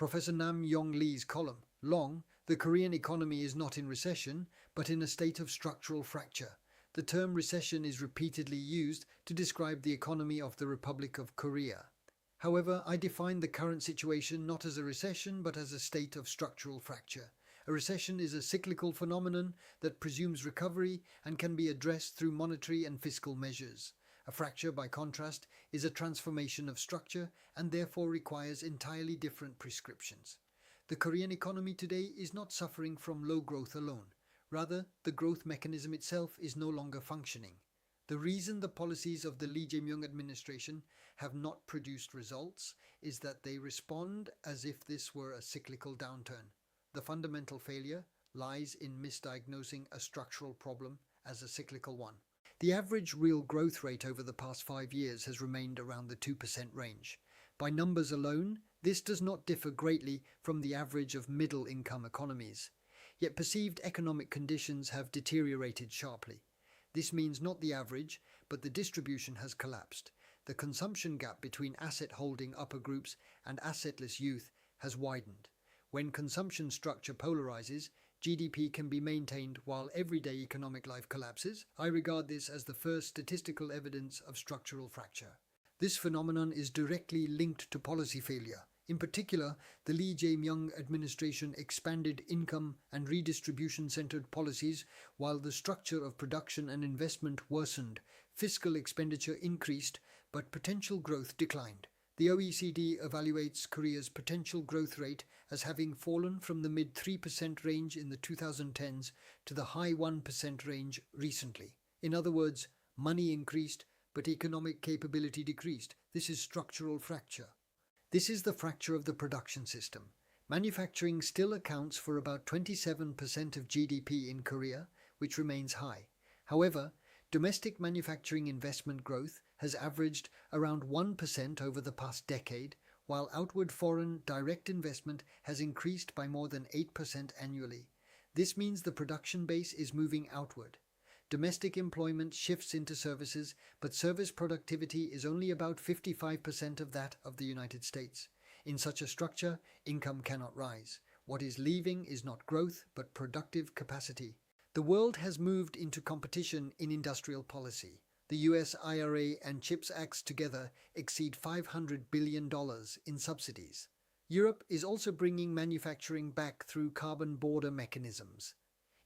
Professor Nam Yong Lee's column, Long, the Korean economy is not in recession, but in a state of structural fracture. The term recession is repeatedly used to describe the economy of the Republic of Korea. However, I define the current situation not as a recession, but as a state of structural fracture. A recession is a cyclical phenomenon that presumes recovery and can be addressed through monetary and fiscal measures. A fracture, by contrast, is a transformation of structure and therefore requires entirely different prescriptions. The Korean economy today is not suffering from low growth alone. Rather, the growth mechanism itself is no longer functioning. The reason the policies of the Lee Jae-myung administration have not produced results is that they respond as if this were a cyclical downturn. The fundamental failure lies in misdiagnosing a structural problem as a cyclical one. The average real growth rate over the past 5 years has remained around the 2% range. By numbers alone, this does not differ greatly from the average of middle-income economies. Yet perceived economic conditions have deteriorated sharply. This means not the average, but the distribution has collapsed. The consumption gap between asset-holding upper groups and assetless youth has widened. When consumption structure polarizes, GDP can be maintained while everyday economic life collapses. I regard this as the first statistical evidence of structural fracture. This phenomenon is directly linked to policy failure. In particular, the Lee Jae-myung administration expanded income and redistribution-centered policies while the structure of production and investment worsened. Fiscal expenditure increased, but potential growth declined. The OECD evaluates Korea's potential growth rate as having fallen from the mid-3% range in the 2010s to the high 1% range recently. In other words, money increased, but economic capability decreased. This is structural fracture. This is the fracture of the production system. Manufacturing still accounts for about 27% of GDP in Korea, which remains high. However, domestic manufacturing investment growth has averaged around 1% over the past decade, while outward foreign direct investment has increased by more than 8% annually. This means the production base is moving outward. Domestic employment shifts into services, but service productivity is only about 55% of that of the United States. In such a structure, income cannot rise. What is leaving is not growth, but productive capacity. The world has moved into competition in industrial policy. The US IRA and CHIPS Acts together exceed $500 billion in subsidies. Europe is also bringing manufacturing back through carbon border mechanisms.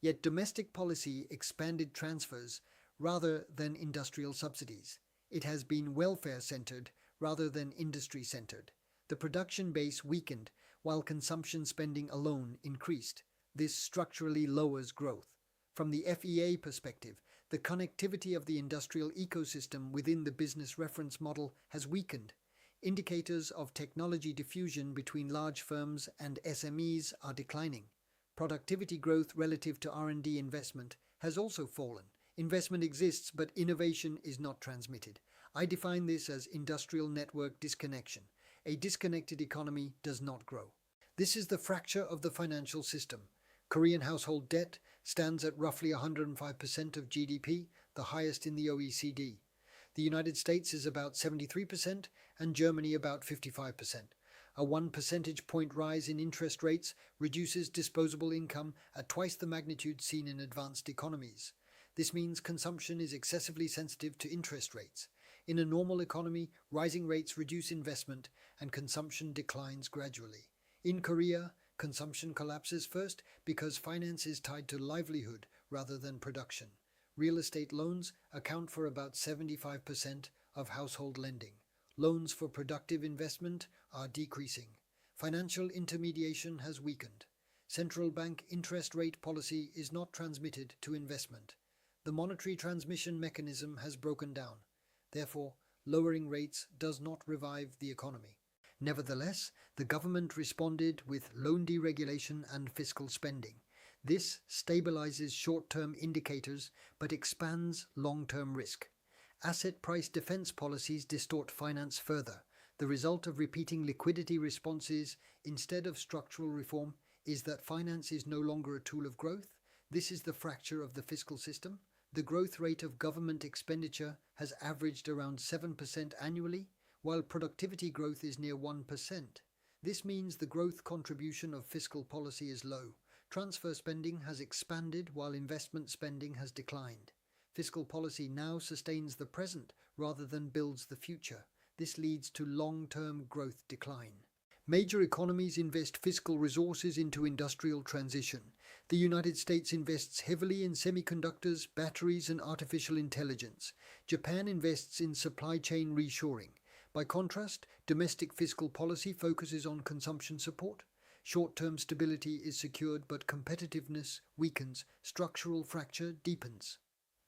Yet domestic policy expanded transfers rather than industrial subsidies. It has been welfare-centered rather than industry-centered. The production base weakened while consumption spending alone increased. This structurally lowers growth. From the FEA perspective, the connectivity of the industrial ecosystem within the business reference model has weakened. Indicators of technology diffusion between large firms and SMEs are declining. Productivity growth relative to R&D investment has also fallen. Investment exists, but innovation is not transmitted. I define this as industrial network disconnection. A disconnected economy does not grow. This is the fracture of the financial system. Korean household debt stands at roughly 105% of GDP, the highest in the OECD. The United States is about 73% and Germany about 55%. A 1 percentage point rise in interest rates reduces disposable income at twice the magnitude seen in advanced economies. This means consumption is excessively sensitive to interest rates. In a normal economy, rising rates reduce investment and consumption declines gradually. In Korea, consumption collapses first because finance is tied to livelihood rather than production. Real estate loans account for about 75% of household lending. Loans for productive investment are decreasing. Financial intermediation has weakened. Central bank interest rate policy is not transmitted to investment. The monetary transmission mechanism has broken down. Therefore, lowering rates does not revive the economy. Nevertheless, the government responded with loan deregulation and fiscal spending. This stabilizes short-term indicators but expands long-term risk. Asset price defense policies distort finance further. The result of repeating liquidity responses instead of structural reform is that finance is no longer a tool of growth. This is the fracture of the fiscal system. The growth rate of government expenditure has averaged around 7% annually, while productivity growth is near 1%. This means the growth contribution of fiscal policy is low. Transfer spending has expanded while investment spending has declined. Fiscal policy now sustains the present rather than builds the future. This leads to long-term growth decline. Major economies invest fiscal resources into industrial transition. The United States invests heavily in semiconductors, batteries, and artificial intelligence. Japan invests in supply chain reshoring. By contrast, domestic fiscal policy focuses on consumption support. Short-term stability is secured, but competitiveness weakens, structural fracture deepens.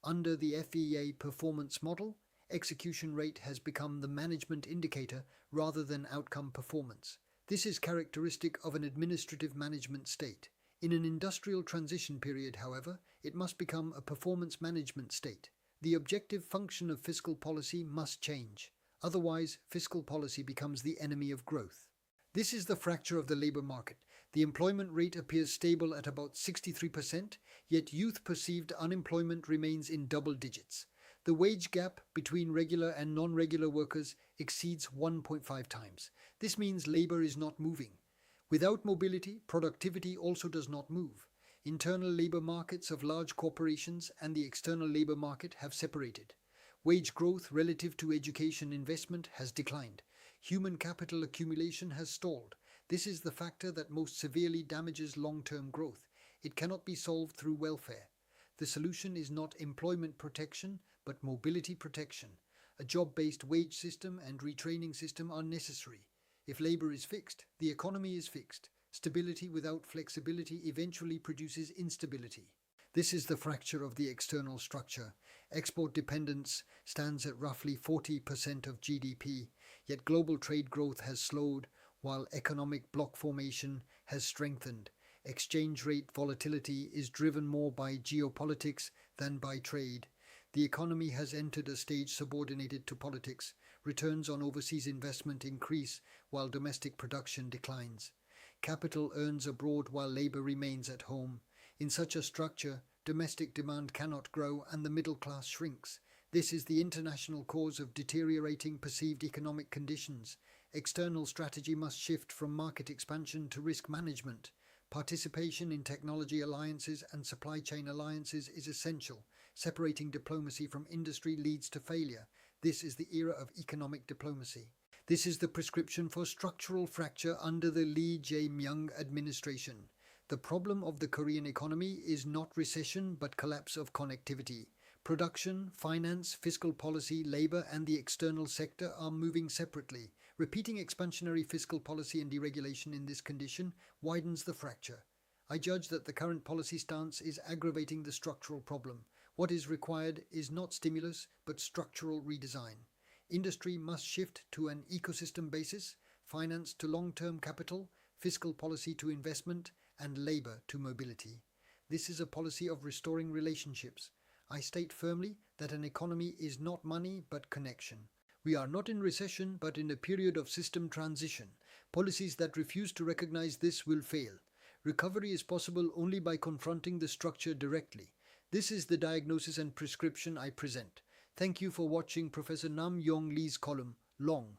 Under the FEA performance model, execution rate has become the management indicator rather than outcome performance. This is characteristic of an administrative management state. In an industrial transition period, however, it must become a performance management state. The objective function of fiscal policy must change. Otherwise, fiscal policy becomes the enemy of growth. This is the fracture of the labor market. The employment rate appears stable at about 63%, yet youth perceived unemployment remains in double digits. The wage gap between regular and non-regular workers exceeds 1.5 times. This means labor is not moving. Without mobility, productivity also does not move. Internal labor markets of large corporations and the external labor market have separated. Wage growth relative to education investment has declined. Human capital accumulation has stalled. This is the factor that most severely damages long-term growth. It cannot be solved through welfare. The solution is not employment protection, but mobility protection. A job-based wage system and retraining system are necessary. If labor is fixed, the economy is fixed. Stability without flexibility eventually produces instability. This is the fracture of the external structure. Export dependence stands at roughly 40% of GDP, yet global trade growth has slowed while economic bloc formation has strengthened. Exchange rate volatility is driven more by geopolitics than by trade. The economy has entered a stage subordinated to politics. Returns on overseas investment increase while domestic production declines. Capital earns abroad while labor remains at home. In such a structure, domestic demand cannot grow and the middle class shrinks. This is the international cause of deteriorating perceived economic conditions. External strategy must shift from market expansion to risk management. Participation in technology alliances and supply chain alliances is essential. Separating diplomacy from industry leads to failure. This is the era of economic diplomacy. This is the prescription for structural fracture under the Lee Jae-myung administration. The problem of the Korean economy is not recession but collapse of connectivity. Production, finance, fiscal policy, labor, and the external sector are moving separately. Repeating expansionary fiscal policy and deregulation in this condition widens the fracture. I judge that the current policy stance is aggravating the structural problem. What is required is not stimulus, but structural redesign. Industry must shift to an ecosystem basis, finance to long-term capital, fiscal policy to investment, and labor to mobility. This is a policy of restoring relationships. I state firmly that an economy is not money but connection. We are not in recession but in a period of system transition. Policies that refuse to recognize this will fail. Recovery is possible only by confronting the structure directly. This is the diagnosis and prescription I present. Thank you for watching Professor Nam Yong Lee's column, Long,